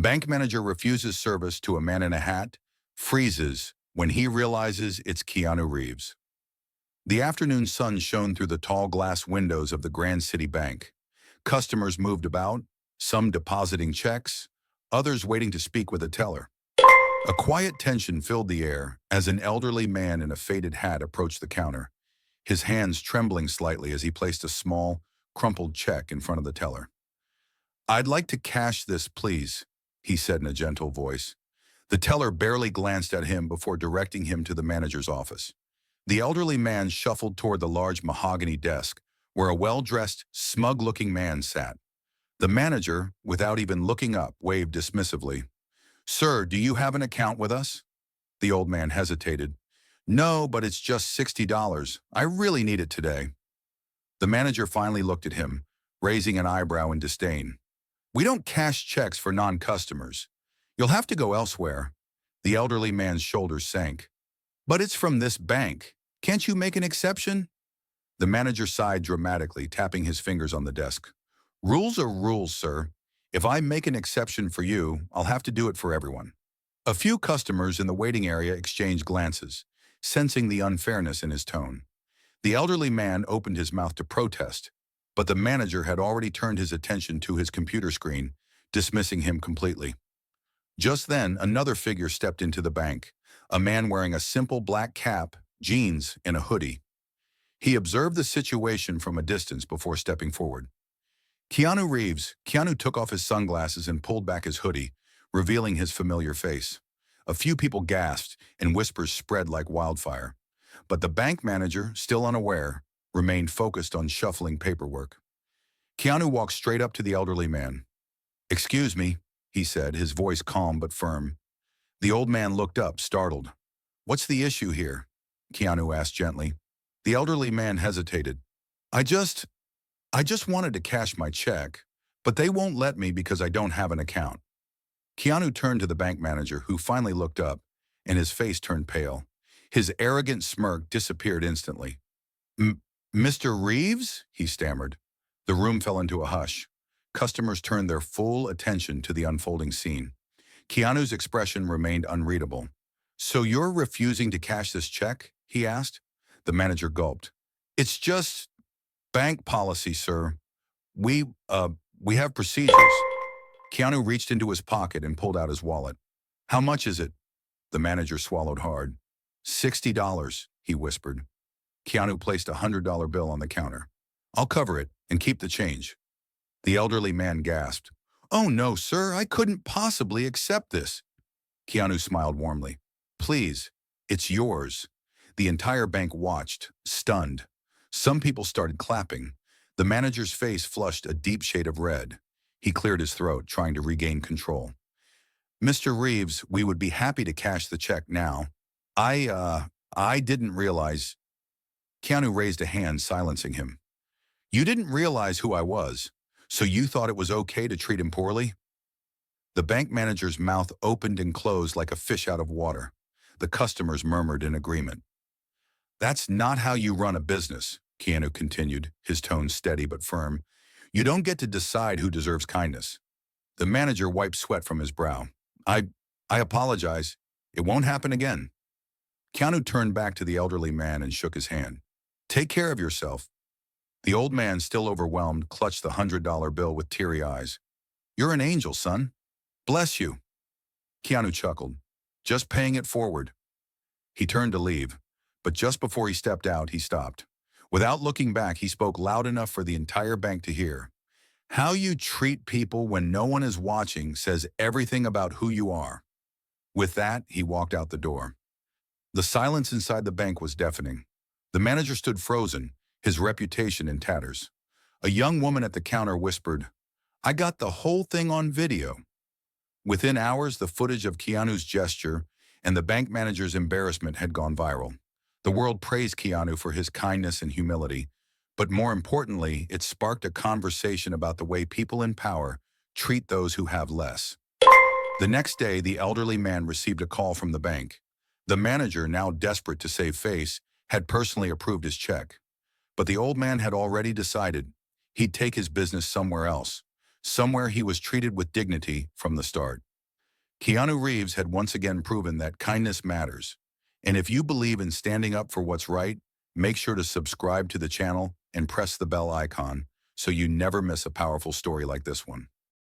Bank manager refuses service to a man in a hat, freezes when he realizes it's Keanu Reeves. The afternoon sun shone through the tall glass windows of the Grand City Bank. Customers moved about, some depositing checks, others waiting to speak with a teller. A quiet tension filled the air as an elderly man in a faded hat approached the counter, his hands trembling slightly as he placed a small, crumpled check in front of the teller. "I'd like to cash this, please," he said in a gentle voice. The teller barely glanced at him before directing him to the manager's office. The elderly man shuffled toward the large mahogany desk, where a well-dressed, smug-looking man sat. The manager, without even looking up, waved dismissively. "Sir, do you have an account with us?" The old man hesitated. "No, but it's just $60. I really need it today." The manager finally looked at him, raising an eyebrow in disdain. "We don't cash checks for non-customers. You'll have to go elsewhere." The elderly man's shoulders sank. "But it's from this bank. Can't you make an exception?" The manager sighed dramatically, tapping his fingers on the desk. "Rules are rules, sir. If I make an exception for you, I'll have to do it for everyone." A few customers in the waiting area exchanged glances, sensing the unfairness in his tone. The elderly man opened his mouth to protest, but the manager had already turned his attention to his computer screen, dismissing him completely. Just then, another figure stepped into the bank, a man wearing a simple black cap, jeans, and a hoodie. He observed the situation from a distance before stepping forward. Keanu Reeves. Keanu took off his sunglasses and pulled back his hoodie, revealing his familiar face. A few people gasped, and whispers spread like wildfire. But the bank manager, still unaware, remained focused on shuffling paperwork. Keanu walked straight up to the elderly man. "Excuse me," he said, his voice calm but firm. The old man looked up, startled. "What's the issue here?" Keanu asked gently. The elderly man hesitated. I just wanted to cash my check, but they won't let me because I don't have an account." Keanu turned to the bank manager, who finally looked up, and his face turned pale. His arrogant smirk disappeared instantly. "Mr. Reeves?" he stammered. The room fell into a hush. Customers turned their full attention to the unfolding scene. Keanu's expression remained unreadable. "So you're refusing to cash this check?" he asked. The manager gulped. "It's just bank policy, sir. We have procedures." Keanu reached into his pocket and pulled out his wallet. "How much is it?" The manager swallowed hard. $60, he whispered. Keanu placed a $100 bill on the counter. "I'll cover it and keep the change." The elderly man gasped. "Oh no, sir, I couldn't possibly accept this." Keanu smiled warmly. "Please, it's yours." The entire bank watched, stunned. Some people started clapping. The manager's face flushed a deep shade of red. He cleared his throat, trying to regain control. "Mr. Reeves, we would be happy to cash the check now. I didn't realize." Keanu raised a hand, silencing him. "You didn't realize who I was, so you thought it was okay to treat him poorly?" The bank manager's mouth opened and closed like a fish out of water. The customers murmured in agreement. "That's not how you run a business," Keanu continued, his tone steady but firm. "You don't get to decide who deserves kindness." The manager wiped sweat from his brow. I apologize. It won't happen again." Keanu turned back to the elderly man and shook his hand. "Take care of yourself." The old man, still overwhelmed, clutched the $100 bill with teary eyes. "You're an angel, son. Bless you." Keanu chuckled. "Just paying it forward." He turned to leave, but just before he stepped out, he stopped. Without looking back, he spoke loud enough for the entire bank to hear. "How you treat people when no one is watching says everything about who you are." With that, he walked out the door. The silence inside the bank was deafening. The manager stood frozen, his reputation in tatters. A young woman at the counter whispered, "I got the whole thing on video." Within hours, the footage of Keanu's gesture and the bank manager's embarrassment had gone viral. The world praised Keanu for his kindness and humility, but more importantly, it sparked a conversation about the way people in power treat those who have less. The next day, the elderly man received a call from the bank. The manager, now desperate to save face, had personally approved his check. But the old man had already decided he'd take his business somewhere else, somewhere he was treated with dignity from the start. Keanu Reeves had once again proven that kindness matters. And if you believe in standing up for what's right, make sure to subscribe to the channel and press the bell icon so you never miss a powerful story like this one.